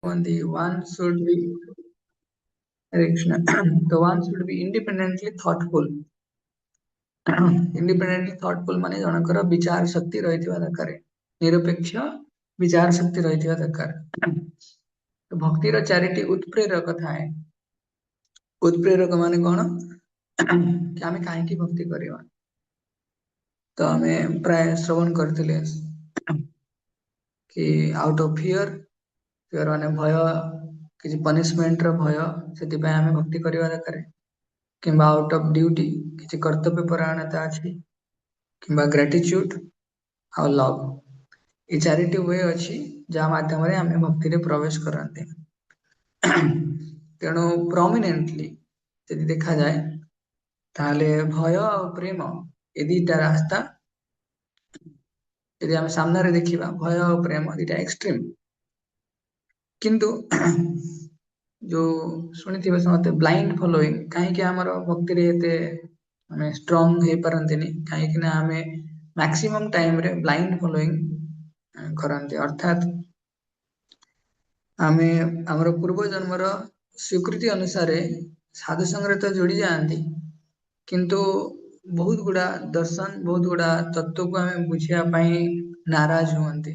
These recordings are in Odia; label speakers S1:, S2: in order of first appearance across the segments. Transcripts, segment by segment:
S1: one should be Hare Krishna. The one should be independently thoughtful. Independently thoughtful माने जनकर विचार शक्ति रहिथिबा दरकार निरपेक्ष विचार शक्ति रहिथिबा दरकार तो भक्तिर चारिटी उत्प्रेरक थाए उत्प्रेरक माने कोन कि आमे काहे की भक्ति करिवा तो आमे प्राय श्रवण करथिले कि आउट ऑफ फियर माने भय किसी पनिशमेंट रो भय सेति पय आमे भक्ति करिवा दरकार किंबा आउट ऑफ ड्यूटी किसी कर्तव्य परायणता अछि किंबा ग्रेटिट्यूड और लव ये चारिटी वे अच्छी जहाँ माध्यम आम भक्ति रे प्रवेश करते तेणु प्रोमिनेंटली यदि देखा जाए ताले भय और प्रेम ये दीटा रास्ता यदि आम सामने देखा भय और प्रेम दीटा एक्सट्रीम किंतु जो शुणी थे समझते ब्लाइंड फॉलोइंग कहीं आमर भक्ति रे आम स्ट्रंग हो पारती कहीं आम मैक्सिमम टाइम रे ब्लाइंड फॉलोइंग करते अर्थात आमे हमर पूर्व जन्मर स्वीकृति अनुसार साधु संग तो जोड़ी जाती किंतु बहुत गुड़ा दर्शन बहुत गुड़ा तत्व को आम बुझापी नाराज हुंती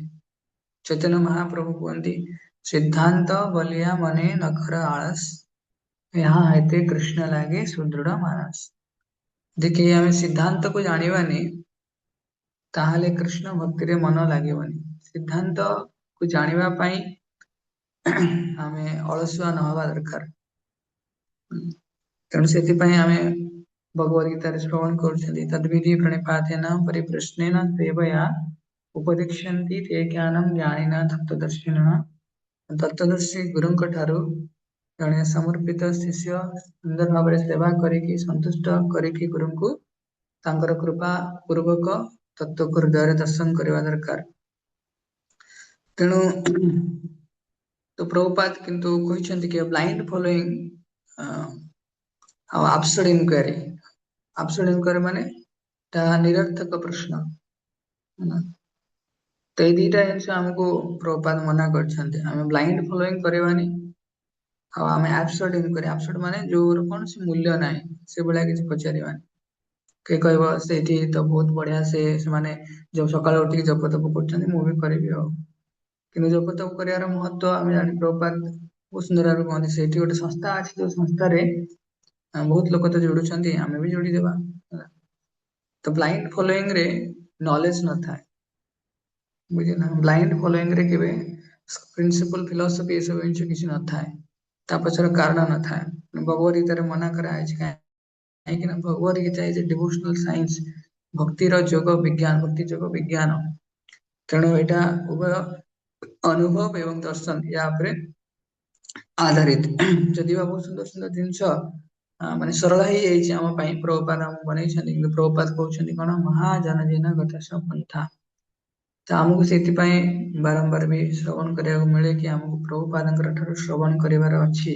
S1: चैतन्य महाप्रभु कहते सिद्धांत बलिया मने नखर आलस यहाँ हेते कृष्ण लागे सुदृढ़ मानस देखिए आम सिद्धांत को जानिबानी ताहले कृष्ण भक्ति रे मन लगे सिद्धांत को जानिबा पाई आमे अलसुआ न हवा दरकार तेणु से आमे भगवद गीता श्रवण कर तद्विधि प्रणिपातेन परिप्रश्नेन सेवया उपदिक्षन्ति ते ज्ञानं ज्ञानिनः तत्त्वदर्शिनः तत्त्वदर्शी गुरुंक ठारू जड़े समर्पित शिष्य सुंदर भाव सेवा करिकी संतुष्ट करिकी गुरुंकु तांकर कृपा पूर्वक तत्व को हृदय दर्शन करवा दरकार तेणु तो प्रभुपाद किंतु कहते कि ब्लाइंड फॉलोइंग एब्सर्ड इंक्वायरी माने निरर्थक प्रश्न तो ये दीटा जिन आमको प्रभुपाद मना कर ब्लाइंड फॉलोइंग करवानी आम एब्सर्ड इंक्वायरी माने जो कौन से मूल्य ना से भाया किसी पचारानी किए कह से तो बहुत बढ़िया से माने जब सकाल उठिक जप तप कर मुझे करी कि जप तप कर महत्व आम जानी प्रभुपाद बहुत सुंदर भाव कहते से गोटे संस्था अच्छी जो संस्था बहुत लोग तो जोड़ुंट आम भी जोड़ीदेवा तो ब्लाइंड फॉलोइंग रे नॉलेज न था बुझे ना ब्लाइंड फॉलोइंग रे केबे प्रिंसिपल फिलोसफी ये सब जिन किसी न था ता पछर कारण न था भगवद गीता मना कराई कहीं Bhagavad Gita is a devotional science भक्तिर जोग विज्ञान भक्ति जोग विज्ञान तेणु यहाँ उभय अनुभव एवं दर्शन या आधारित जदि बहुत सुंदर सुंदर जिनस माने सरल ही आम प्रभुपाद आम बनई प्रभुपाद कहते कौन महाजनजीन गतस पंथा तो आमको से बारंबार भी श्रवण करा मिले कि आमको प्रभुपाद ठार श्रवण करार अच्छी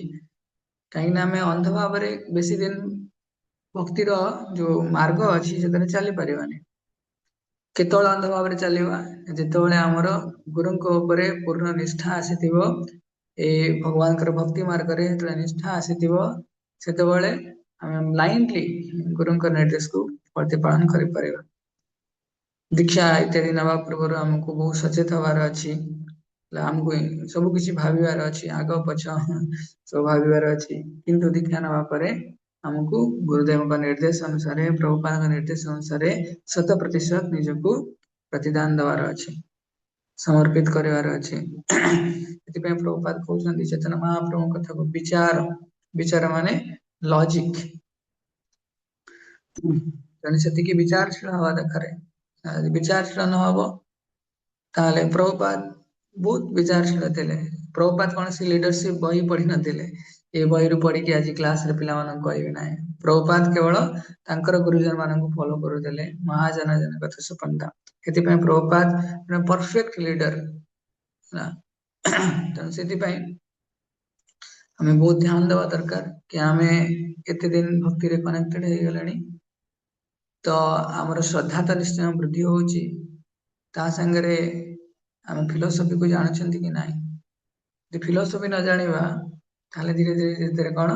S1: कहीं आम अंध भाव बेसी दिन भक्तिर जो मार्ग अच्छी से चली पारानी केतल अंध भाव चलवा जिते आमर गुरु पूर्ण निष्ठा आसी ए भगवान भक्ति मार्ग में निष्ठा आसी से ब्लाइंडली गुरु निर्देश को प्रतिपालन कर दीक्षा इत्यादि नवा पूर्व आमको बहुत सचेत हबार अच्छी आमको सबकि भावार अच्छी आग पछ सब भावार अच्छी किंतु दीक्षा नवा आमको गुरुदेव का निर्देश अनुसार प्रभुपाद निर्देश अनुसार 100% निजको प्रतिदान देवार अच्छी समर्पित करार अच्छी प्रभुपाद कहते चेतन महाप्रभु कथा को विचार विचार माने लॉजिक से विचारशील हवा दरकार विचारशील न हम ताले प्रभुपाद बहुत विचारशील थे प्रभुपाद कौन सी लीडरशिप बही पढ़ी नथिले ए बही रु पढ़ी आज क्लास रे पिला मानन कहबे ना प्रभुपाद केवल तांकर गुरुजन मानन को फॉलो करूले महाजन जन कथा सपंता केति प्रभुपाद परफेक्ट लीडर ना तो से हमें बहुत ध्यान देवा दरकार कि आमे एते दिन भक्ति रे कनेक्टेड हो गलानी तो आमर श्रद्धा तो निश्चय वृद्धि होची ता संगरे आम फिलोसफी को जानछंती कि नाही ଯଦି ଫିଲୋସଫି ନ ଜାଣିବା ତାହେଲେ ଧୀରେ ଧୀରେ କଣ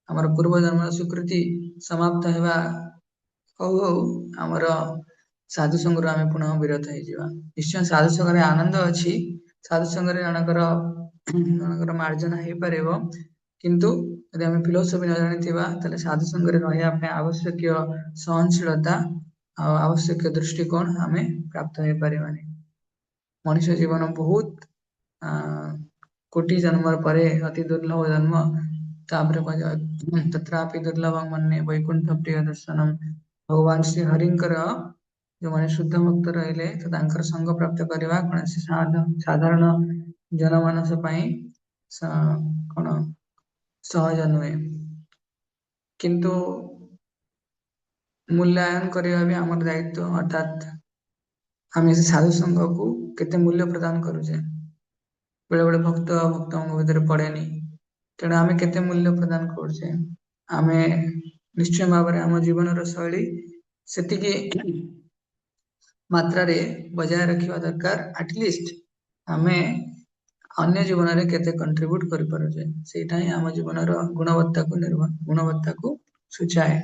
S1: ଆମର ପୂର୍ବ ଜନ୍ମର ସ୍ୱୀକୃତି ସମାପ୍ତ ହେବା ହଉ ହଉ ଆମର ସାଧୁ ସଙ୍ଗରୁ ଆମେ ପୁନଃ ବିରତ ହେଇଯିବା। ନିଶ୍ଚୟ ସାଧୁ ସଙ୍ଗରେ ଆନନ୍ଦ ଅଛି, ସାଧୁ ସଙ୍ଗରେ ଜଣଙ୍କର ମାର୍ଜନା ହେଇପାରିବ, କିନ୍ତୁ ଯଦି ଆମେ ଫିଲୋସଫି ନ ଜାଣିଥିବା ତାହେଲେ ସାଧୁ ସଙ୍ଗରେ ରହିବା ପାଇଁ ଆବଶ୍ୟକୀୟ ସହନଶୀଳତା ଆଉ ଆବଶ୍ୟକୀୟ ଦୃଷ୍ଟିକୋଣ ଆମେ ପ୍ରାପ୍ତ ହେଇପାରିବାନି। ମଣିଷ ଜୀବନ ବହୁତ ଆ କୋଟି ଜନ୍ମର ପରେ ଅତି ଦୁର୍ଲଭ ଜନ୍ମ। ତାପରେ କୁହାଯାଏ ତତ୍ରାପି ଦୁର୍ଲଭଂ ମନ୍ୟେ ବୈକୁଣ୍ଠ ପ୍ରିୟ ଦର୍ଶନମ୍। ଭଗବାନ ଶ୍ରୀ ହରିଙ୍କର ଯୋଉମାନେ ଶୁଦ୍ଧ ମୁକ୍ତ ରହିଲେ ତ ତାଙ୍କର ସଙ୍ଗ ପ୍ରାପ୍ତ କରିବା କୌଣସି ସାଧାରଣ ଜନମାନସ ପାଇଁ କଣ ସହଜ ନୁହେଁ। କିନ୍ତୁ ମୂଲ୍ୟାୟନ କରିବା ବି ଆମର ଦାୟିତ୍ୱ, ଅର୍ଥାତ୍ ଆମେ ସେ ସାଧୁ ସଙ୍ଗକୁ କେତେ ମୂଲ୍ୟ ପ୍ରଦାନ କରୁଛେ। ବେଳେ ବେଳେ ଭକ୍ତଙ୍କ ଭିତରେ ପଡେନି, ତେଣୁ ଆମେ କେତେ ମୂଲ୍ୟ ପ୍ରଦାନ କରୁଛେ। ଆମେ ନିଶ୍ଚୟ ଭାବରେ ଆମ ଜୀବନର ଶୈଳୀ ସେତିକି ମାତ୍ରାରେ ବଜାୟ ରଖିବା ଦରକାର। ଆଟଲିଷ୍ଟ ଆମେ ଅନ୍ୟ ଜୀବନରେ କେତେ କଣ୍ଟ୍ରିବ୍ୟୁଟ କରିପାରୁଛେ, ସେଇଟା ହିଁ ଆମ ଜୀବନର ଗୁଣବତ୍ତାକୁ ସୂଚାଏ।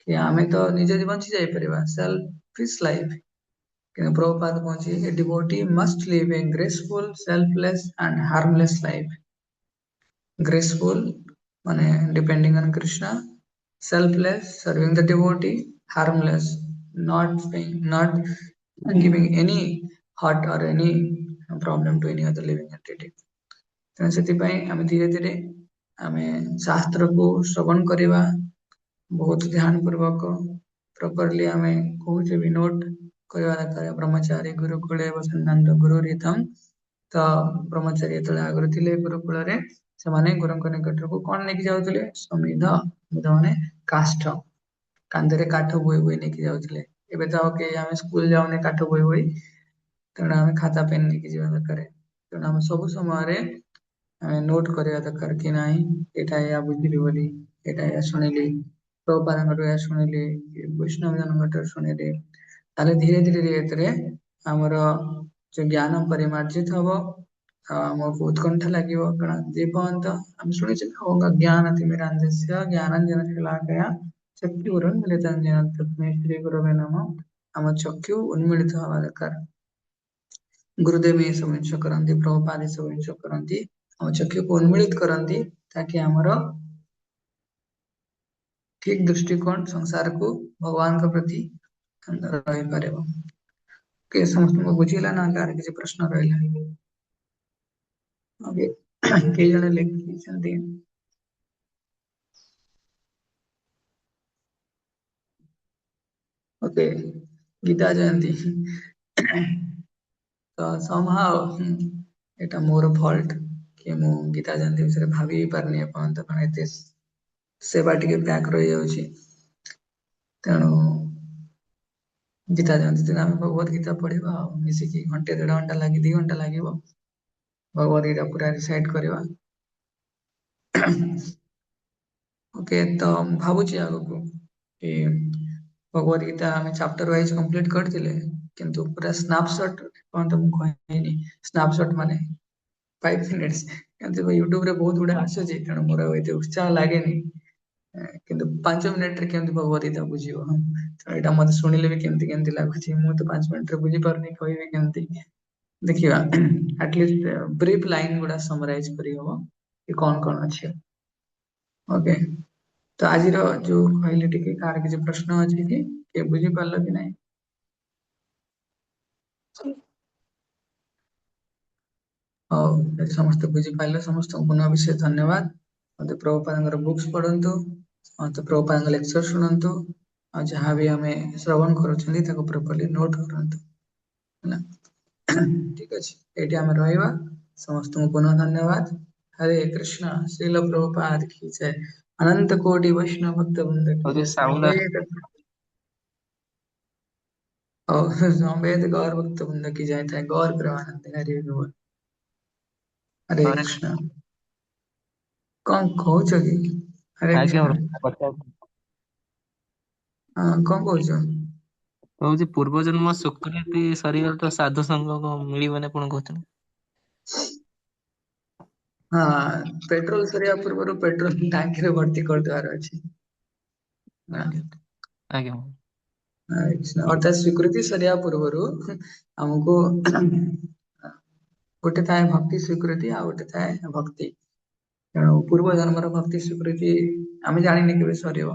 S1: କି ଆମେ ତ ନିଜେ ବଞ୍ଚି ଯାଇପାରିବା, ସେଲ୍ଫିଶ ଲାଇଫ, କିନ୍ତୁ ପ୍ରଭୁପାଦ କହୁଛି ଏ devotee must live a graceful, selfless and harmless life. Graceful ମାନେ depending on Krishna, selfless serving the devotee, harmless not giving any hurt or any problem to any other living entity. ତେଣୁ ସେଥିପାଇଁ ଆମେ ଧୀରେ ଧୀରେ ଆମେ ଶାସ୍ତ୍ରକୁ ଶ୍ରବଣ କରିବା, ବହୁତ ଧ୍ୟାନ ପୂର୍ବକ ପ୍ରପରଲି ଆମେ କହୁଛେ ବି ନୋଟ କରିବା ଦରକାର। ବ୍ରହ୍ମଚାରୀ ଗୁରୁକୁଳେ ବସନ୍ତାନ୍ତ ଗୁରୁରିତମ୍। ତ ବ୍ରହ୍ମଚାରୀ ଯେତେବେଳେ ଆଗରୁ ଥିଲେ ଗୁରୁକୁଳରେ, ସେମାନେ ଗୁରୁଙ୍କ ନିକଟକୁ କଣ ନେଇକି ଯାଉଥିଲେ? ସମିଧ, ମାନେ କାଷ୍ଠ, କାନ୍ଧରେ କାଠ ବୋହି ବୋହି ନେଇକି ଯାଉଥିଲେ। ଏବେ ତ ଆଉ କେହି ଆମେ ସ୍କୁଲ ଯାଉନେ କାଠ ବୋହି ବୋହି, ତେଣୁ ଆମେ ଖାତା ପେନ୍ ନେଇକି ଯିବା ଦରକାର। ତେଣୁ ଆମେ ସବୁ ସମୟରେ ଆମେ ନୋଟ କରିବା ଦରକାର କି ନାହିଁ ଏଇଟା ଏଇଆ ବୁଝିଲି ବୋଲି, ଏଇଟା ଏଇଆ ଶୁଣିଲି, ପ୍ରଭୁପାଦଙ୍କଠୁ ଏହା ଶୁଣିଲି, ବୈଷ୍ଣବ ଜନଙ୍କଠାରୁ ଶୁଣିଲି, ତାହେଲେ ଧୀରେ ଧୀରେ ଧୀରେ ଧୀରେ ଆମର ଯୋଉ ଜ୍ଞାନ ପରିମାର୍ଜିତ ହବ ଆଉ ଆମକୁ ଉତ୍କଣ୍ଠା ଲାଗିବ। କାରଣ ଯେ ପର୍ଯ୍ୟନ୍ତ ଆମେ ଶୁଣିଛେ ଜ୍ଞାନ ତିମିରାନ୍ଧସ୍ୟ ଜ୍ଞାନାଞ୍ଜନ ଶଲାକୟା ଚକ୍ଷୁଃ ଉନ୍ମିଳିତଂ येन ତସ୍ମୈ ଶ୍ରୀ ଗୁରବେ ନମଃ। ଆମ ଚକ୍ଷୁ ଉନ୍ମିଳିତ ହବା ଦରକାର। ଗୁରୁଦେବ ଏ ସବୁ ଜିନିଷ କରନ୍ତି, ପ୍ରଭୁପାଦ ଏ ସବୁ ଜିନିଷ କରନ୍ତି, ଆମ ଚକ୍ଷୁକୁ ଉନ୍ମିଳିତ କରନ୍ତି, ତାକି ଆମର ଠିକ ଦୃଷ୍ଟିକୋଣ ସଂସାରକୁ ଭଗବାନଙ୍କ ପ୍ରତି ରହିପାରିବ। କି ସମସ୍ତଙ୍କୁ ବୁଝିଲା ନା କାହାର କିଛି ପ୍ରଶ୍ନ ରହିଲା? ଓକେ, କେଇ ଜଣ ଲେଖିଛନ୍ତି ଓକେ ଗୀତା ଜୟନ୍ତୀ। ତ somehow ଏଟା ମୋର ଫଲ୍ଟ କି ମୁଁ ଗୀତା ଜୟନ୍ତୀ ବିଷୟରେ ଭାବି ହିଁ ପାରୁନି ଏପର୍ଯ୍ୟନ୍ତ, କାରଣ ଏତେ ସେବା ଟିକେ ବ୍ୟାକ୍ ରହିଯାଉଛି। ତେଣୁ ଗୀତା ଜୟନ୍ତୀ ଦିନ ଆମେ ଭଗବତ ଗୀତା ପଢିବା ଆଉ ମିଶିକି ଘଣ୍ଟେ 1.5 ଘଣ୍ଟା 2 ଘଣ୍ଟା ଲାଗିବ ଭଗବତ ଗୀତା ପୁରା ରିସାଇଟ୍ କରିବା। ଓକେ, ତ ମୁଁ ଭାବୁଛି ଆଗକୁ କି ଭଗବତ ଗୀତା ଆମେ ଚାପ୍ଟର ୱାଇଜ କମ୍ପ୍ଲିଟ କରିଥିଲେ, କିନ୍ତୁ ପୁରା ସ୍ନାପସଟ୍ କଣ ତ ମୁଁ କହିନି। ସ୍ନାପସଟ୍ ମାନେ 5 ମିନିଟ୍ସ, କିନ୍ତୁ ୟୁଟ୍ୟୁବରେ ବହୁତ ଗୁଡା ଆସୁଛି, ତେଣୁ ମୋର ଆଉ ଏତେ ଉତ୍ସାହ ଲାଗେନି। କିନ୍ତୁ 5 ମିନିଟରେ କେମିତି ଭଗବତ ଗୀତା ବୁଝିବ? ତ ଏଇଟା ମତେ ଶୁଣିଲେ ବି କେମିତି କେମିତି ଲାଗୁଛି, ମୁଁ ତ 5 ମିନିଟରେ ବୁଝିପାରୁନି, କହିବି କେମିତି? ଦେଖିବା ଆଟଲିଷ୍ଟ ବ୍ରିଫ ଲାଇନ ଗୁଡା ସମରାଇଜ କରିହବ କି କଣ କଣ ଅଛି। ଓକେ, ତ ଆଜିର ଯୋଉ କହିଲି ଟିକେ କାହାର କିଛି ପ୍ରଶ୍ନ ଅଛି କି? କିଏ ବୁଝିପାରିଲ କି ନାହିଁ? ହଉ, ଯଦି ସମସ୍ତେ ବୁଝିପାରିଲେ ସମସ୍ତଙ୍କୁ ପୁନଃ ବିଶେଷ ଧନ୍ୟବାଦ। ମତେ ପ୍ରଭୁପାଦଙ୍କର ବୁକ୍ସ ପଢନ୍ତୁ, ମତେ ପ୍ରଭୁପାଦଙ୍କ ଲେକ୍ଚର ଶୁଣନ୍ତୁ, ଆଉ ଯାହା ବି ଆମେ ଶ୍ରବଣ କରୁଛନ୍ତି ତାକୁ ପ୍ରପରଲି ନୋଟ କରନ୍ତୁ, ହେଲା। ଠିକ ଅଛି, ଏଇଠି ଆମେ ରହିବା। ସମସ୍ତଙ୍କୁ ପୁନଃ ଧନ୍ୟବାଦ। ହରେ କୃଷ୍ଣ, ଶ୍ରୀଲ ପ୍ରଭୁପାଦ କି ଜୟ। अनंत कोटि वैष्णव भक्त वृंद की
S2: और
S1: जय।
S2: ये साउंड
S1: और समेत गौर भक्त वृंद की जय थे। गौर प्रेमानंद हरि बोल। हरे
S2: हरे
S1: कृष्ण। कौन कହୁଛ କି? ହରେ
S2: ଆଜ୍ଞା
S1: କୃଷ୍ଣ।
S2: କଥା
S1: ହଁ, କଣ କହୁଛ?
S2: କହୁଛି ପୂର୍ବଜନ୍ମ ସ୍ୱୀକୃତି ସରିଗଲେ ତ ସାଧୁ ସଙ୍ଗ ମିଳିବନି ଆପଣ କହୁଛନ୍ତି।
S1: हाँ पेट्रोल सरिया पूर्व पेट्रोल टांकी रे भर्ती कर देवार अछि ना।
S2: ଆଜ୍ଞା ଆଜ୍ଞା ବନ୍ଧୁ।
S1: अर्थात स्वीकृति सरिया पूर्व हमको ଗୋଟେ ଥାଏ ଭକ୍ତି ସ୍ୱୀକୃତି ଆଉ ଗୋଟେ ଥାଏ ଭକ୍ତି। ତେଣୁ ପୂର୍ବ ଜନ୍ମର ଭକ୍ତି ସ୍ୱୀକୃତି ଆମେ ଜାଣିନେ କେବେ ସରିବ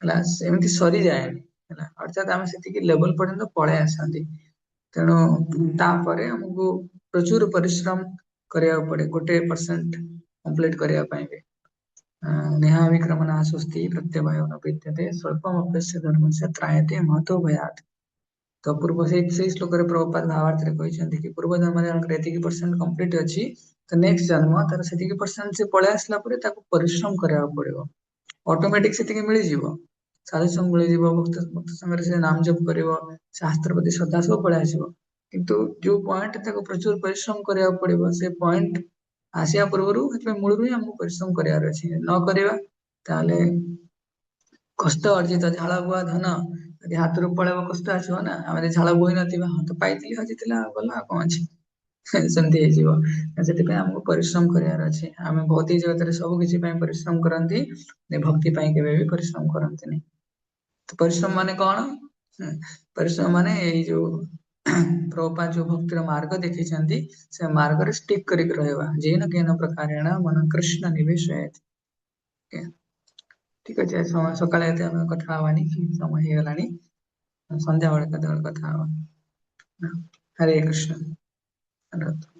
S1: ହେଲା ସେମିତି ସରିଯାଏନି ହେଲା ଅର୍ଥାତ ଆମେ ସେତିକି ଲେବଲ ପର୍ଯ୍ୟନ୍ତ ପଳେଇ ଆସନ୍ତି। ତେଣୁ ତାପରେ ଆମକୁ ପ୍ରଚୁର ପରିଶ୍ରମ କରିବାକୁ ପଡେ 1% କମ୍ପ୍ଲିଟ କରିବା ପାଇଁ ବି। नेहा विक्रमणा स्वस्ति प्रत्यवायो न विद्यते स्वल्पमप्यस्य धर्मस्य त्रायते महतो भयात्। ତ ପୂର୍ବ ସେଇ ଶ୍ଲୋକରେ ପ୍ରଭୁପାଦ ଭାବାର୍ଥରେ କହିଛନ୍ତି କି ପୂର୍ବ ଜନ୍ମରେ ଜଣଙ୍କର ଏତିକି ପରସେଣ୍ଟ କମ୍ପ୍ଲିଟ ଅଛି ତ ନେକ୍ସଟ ଜନ୍ମ ତାର ସେତିକି ପରସେଣ୍ଟ ସେ ପଳେଇ ଆସିଲା ପରେ ତାକୁ ପରିଶ୍ରମ କରିବାକୁ ପଡିବ। ଅଟୋମେଟିକ ସେତିକି ମିଳିଯିବ ସାଜେସନ ମିଳିଯିବ ଭକ୍ତ ଭକ୍ତ ସାଙ୍ଗରେ ସେ ନାମ ଜପ କରିବ ଶାସ୍ତ୍ର ପ୍ରତି ଶ୍ରଦ୍ଧା ସବୁ ପଳେଇ ଆସିବ। କିନ୍ତୁ ଯୋଉ ପଏଣ୍ଟ ତାକୁ ପ୍ରଚୁର ପରିଶ୍ରମ କରିବାକୁ ପଡିବ ସେ ପଏଣ୍ଟ ଆସିବା ପୂର୍ବରୁ ସେଥିପାଇଁ ମୂଳରୁ ହିଁ ଆମକୁ ପରିଶ୍ରମ କରିବାର ଅଛି ନ କରିବା ତାହେଲେ କଷ୍ଟ ଅର୍ଜିତ ଝାଳ ବୁହା ଧନ ଯଦି ହାତରୁ ପଳେଇବ କଷ୍ଟ ଆସିବ ନା ଆମେ ଯଦି ଝାଳ ବୋହି ନଥିବା ହଁ ତ ପାଇଥିଲି ହଜିଥିଲା ଗଲା ଆଉ କଣ ଅଛି ସେମିତି ହେଇଯିବ। ସେଥିପାଇଁ ଆମକୁ ପରିଶ୍ରମ କରିବାର ଅଛି ଆମେ ଭୌତିକ ଜଗତରେ ସବୁ କିଛି ପାଇଁ ପରିଶ୍ରମ କରନ୍ତି ଭକ୍ତି ପାଇଁ କେବେ ବି ପରିଶ୍ରମ କରନ୍ତିନି। ତ ପରିଶ୍ରମ ମାନେ କଣ? ପରିଶ୍ରମ ମାନେ ଏଇ ଯୋଉ ପ୍ରଭୁପାଦ ଯୋଉ ଭକ୍ତିର ମାର୍ଗ ଦେଖିଛନ୍ତି ସେ ମାର୍ଗରେ ଷ୍ଟିକ କରିକି ରହିବା ଯେନ କେନ ପ୍ରକାରେଣ ମନ କୃଷ୍ଣ ନିବେଶ ଠିକ ଅଛି ଆଜି ସକାଳେ ଏତେ ଆମେ କଥା ହବାନି ସମୟ ହେଇଗଲାଣି ସନ୍ଧ୍ୟାବେଳେ କେତେବେଳେ କଥା ହବା। ହରେ କୃଷ୍ଣ। ଧନ୍ୟବାଦ।